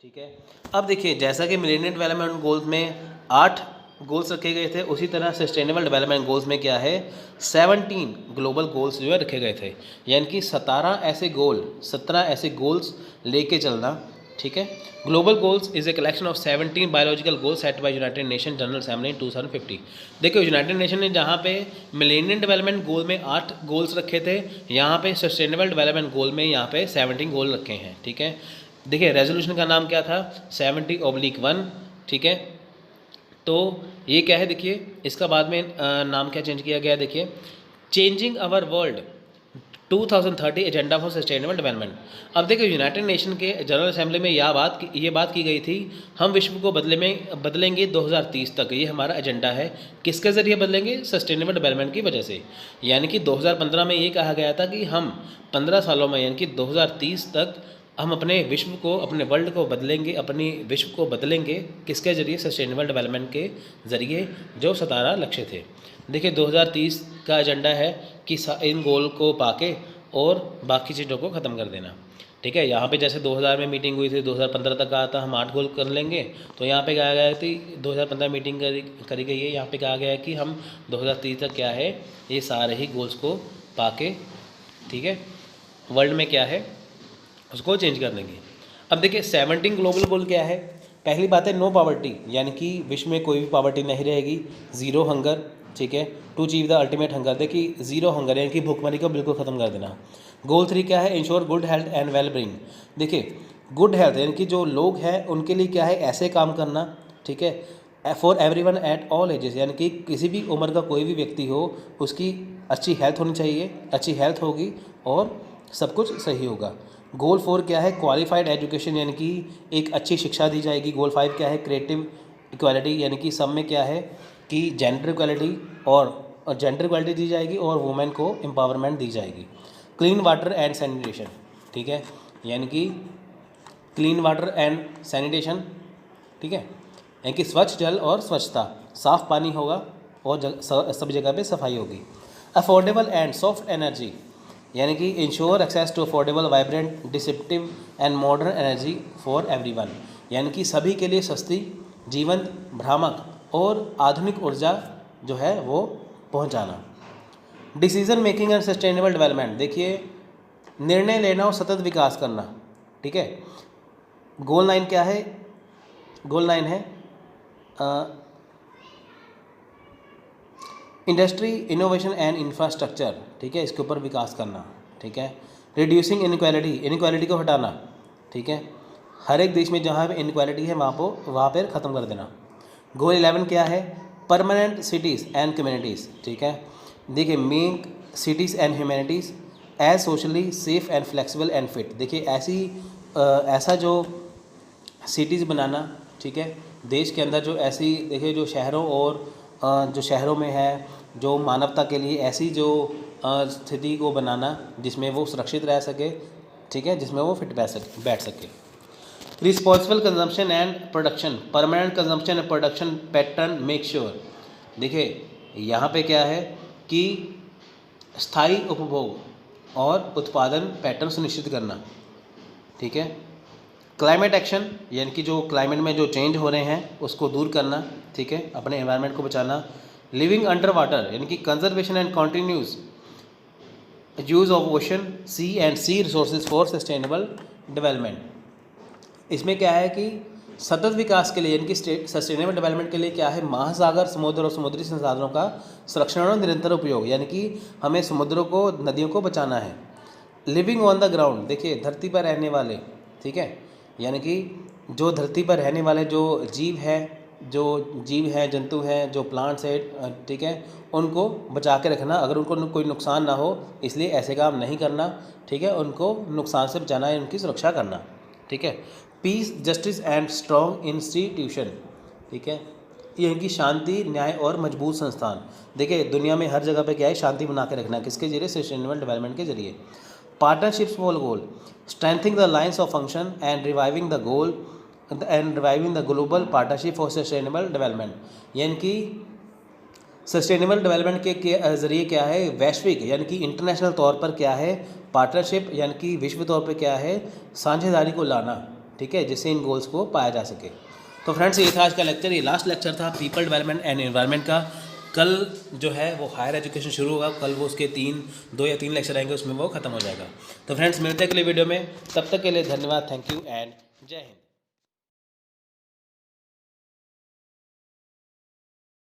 ठीक है। अब देखिए, जैसा कि मिलेनियम डेवलपमेंट गोल्स में 8 गोल्स रखे गए थे, उसी तरह सस्टेनेबल डेवलपमेंट गोल्स में क्या है, 17 ग्लोबल गोल्स जो है रखे गए थे। यानी कि 17 ऐसे गोल्स लेके चलना। ठीक है। Global goals is a collection of 17 biological goals set by United Nation General Assembly in 2050। देखो, यूनाइटेड नेशन ने जहाँ पे मिलेनियम डेवलपमेंट गोल में 8 गोल्स रखे थे, यहाँ पे सस्टेनेबल डेवलपमेंट गोल में यहाँ पे 17 गोल रखे हैं। ठीक है। देखिए, रेजोल्यूशन का नाम क्या था, 70/1। ठीक है। तो ये क्या है, देखिए इसका बाद में नाम क्या चेंज किया गया, देखिए changing our world 2030 agenda for sustainable development. अब देखिए, यूनाइटेड नेशन के जनरल असेंबली में ये बात की गई थी, हम विश्व को बदलेंगे 2030 तक। ये हमारा एजेंडा है। किसके ज़रिए बदलेंगे, सस्टेनेबल डेवलपमेंट की वजह से। यानी कि 2015 में ये कहा गया था कि हम 15 सालों में यानी कि 2030 तक हम अपने विश्व को, अपने वर्ल्ड को बदलेंगे, अपनी विश्व को बदलेंगे किसके ज़रिए, सस्टेनेबल डेवलपमेंट के ज़रिए, जो 17 लक्ष्य थे। देखिए, 2030 का एजेंडा है कि इन गोल को पाके और बाकी चीज़ों को ख़त्म कर देना। ठीक है। यहाँ पे जैसे 2000 में मीटिंग हुई थी, 2015 तक कहा था हम 8 गोल कर लेंगे, तो यहाँ पे कहा गया है कि 2015 मीटिंग करी गई है, यहाँ पे कहा गया है कि हम 2030 तक क्या है, ये सारे ही गोल्स को पाके, ठीक है, वर्ल्ड में क्या है उसको चेंज कर देंगे। अब देखिए, 17 ग्लोबल गोल क्या है। पहली बात है नो पॉवर्टी, यानी कि विश्व में कोई भी पॉवर्टी नहीं रहेगी। Zero hunger. ठीक है। To achieve the ultimate hunger, देखिए ज़ीरो हंगर यानी कि भूखमरी को बिल्कुल ख़त्म कर देना। गोल 3 क्या है, ensure good health and well being. देखिए, गुड हेल्थ यानी कि जो लोग हैं उनके लिए क्या है, ऐसे काम करना। ठीक है। For everyone at all ages, यानी कि किसी भी उम्र का कोई भी व्यक्ति हो, उसकी अच्छी हेल्थ होनी चाहिए। अच्छी हेल्थ होगी और सब कुछ सही होगा। गोल 4 क्या है, क्वालिफाइड एजुकेशन, यानी कि एक अच्छी शिक्षा दी जाएगी। गोल 5 क्या है, क्रिएटिव इक्वालिटी, यानी कि सब में क्या है कि जेंडर इक्वालिटी दी जाएगी और वुमेन को एम्पावरमेंट दी जाएगी। Clean water and sanitation. ठीक है। यानी कि क्लीन वाटर एंड सैनिटेशन। ठीक है। यानी कि स्वच्छ जल और स्वच्छता, साफ पानी होगा और सब जगह पे सफाई होगी। अफोर्डेबल एंड सॉफ्ट एनर्जी, यानी कि ensure access to affordable vibrant deceptive and modern energy for everyone, यानी कि सभी के लिए सस्ती, जीवंत, भ्रामक और आधुनिक ऊर्जा जो है वो पहुंचाना। Decision making and sustainable development, देखिए निर्णय लेना और सतत विकास करना। ठीक है। गोल 9 क्या है, गोल 9 है इंडस्ट्री, इनोवेशन एंड इंफ्रास्ट्रक्चर। ठीक है, इसके ऊपर विकास करना। ठीक है। रिड्यूसिंग इनक्वालिटी को हटाना। ठीक है। हर एक देश में जहाँ पे इनक्वालिटी है वहाँ पर ख़त्म कर देना। गोल 11 क्या है, परमानेंट सिटीज़ एंड कम्युनिटीज़। ठीक है। देखिए, make cities and humanities as socially safe and flexible and fit. देखिए, ऐसा जो सिटीज़ बनाना। ठीक है। देश के अंदर जो ऐसी, देखिए जो शहरों और जो शहरों में है, जो मानवता के लिए ऐसी जो स्थिति को बनाना जिसमें वो सुरक्षित रह सके। ठीक है। जिसमें वो फिट बैठ सके। Responsible consumption and production, permanent consumption and production pattern make sure. देखिए, यहाँ पे क्या है कि स्थायी उपभोग और उत्पादन पैटर्न सुनिश्चित करना। ठीक है। क्लाइमेट एक्शन, यानी कि जो क्लाइमेट में जो चेंज हो रहे हैं उसको दूर करना। ठीक है। अपने एनवायरनमेंट को बचाना। लिविंग अंडर वाटर, यानी कि conservation and continuous use of ocean, sea and sea resources for sustainable development. इसमें क्या है कि सतत विकास के लिए, यानी कि सस्टेनेबल डेवलपमेंट के लिए क्या है, महासागर, समुद्र और समुद्री संसाधनों का संरक्षण और निरंतर उपयोग, यानी कि हमें समुद्रों को, नदियों को बचाना है। लिविंग ऑन द ग्राउंड, देखिए धरती पर रहने वाले। ठीक है। यानी कि जो धरती पर रहने वाले जो जीव हैं, जंतु हैं, जो प्लांट्स है, ठीक है, उनको बचा के रखना। अगर उनको कोई नुकसान ना हो, इसलिए ऐसे काम नहीं करना। ठीक है। उनको नुकसान से बचाना है, उनकी सुरक्षा करना। ठीक है। Peace, justice and strong institution. ठीक है। ये इनकी शांति, न्याय और मजबूत संस्थान। देखिए, दुनिया में हर जगह पे क्या है, शांति बना के रखना, किसके जरिए, सस्टेनेबल डेवलपमेंट के जरिए। Partnerships for goal, strengthening the lines of function and reviving the global partnership for sustainable development, यानी कि सस्टेनेबल डेवलपमेंट के ज़रिए क्या है, वैश्विक यानी कि इंटरनेशनल तौर पर क्या है, पार्टनरशिप यानी कि विश्व तौर पर क्या है, साझेदारी को लाना। ठीक है, जिससे इन गोल्स को पाया जा सके। तो फ्रेंड्स ये था आज का लेक्चर, ये लास्ट लेक्चर था पीपल डेवलपमेंट एंड एनवायरनमेंट का। कल जो है वो हायर एजुकेशन शुरू होगा, कल वो उसके 2 या 3 लेक्चर आएंगे, उसमें वो खत्म हो जाएगा। तो फ्रेंड्स मिलते हैं अगले वीडियो में, तब तक के लिए धन्यवाद, थैंक यू एंड जय हिंद।